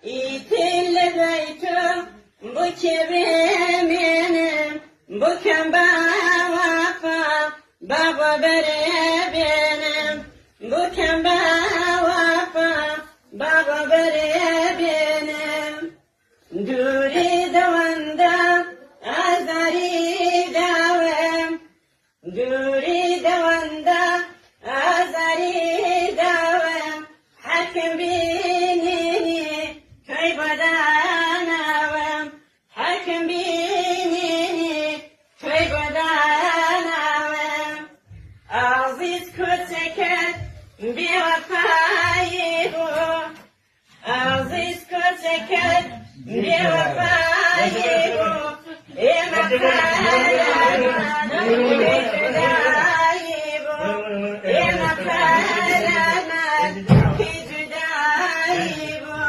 İtilli beytüm bu benim, bu kembe vafa baba bere benim, bu kembe vafa baba bere benim. Duri davanda azari davem, duri davanda azari davem, hakim binini köy badanavem, hakim binini köy badanavem. Aziz köteket bir vefayı bu, aziz köteket bir vefayı bu,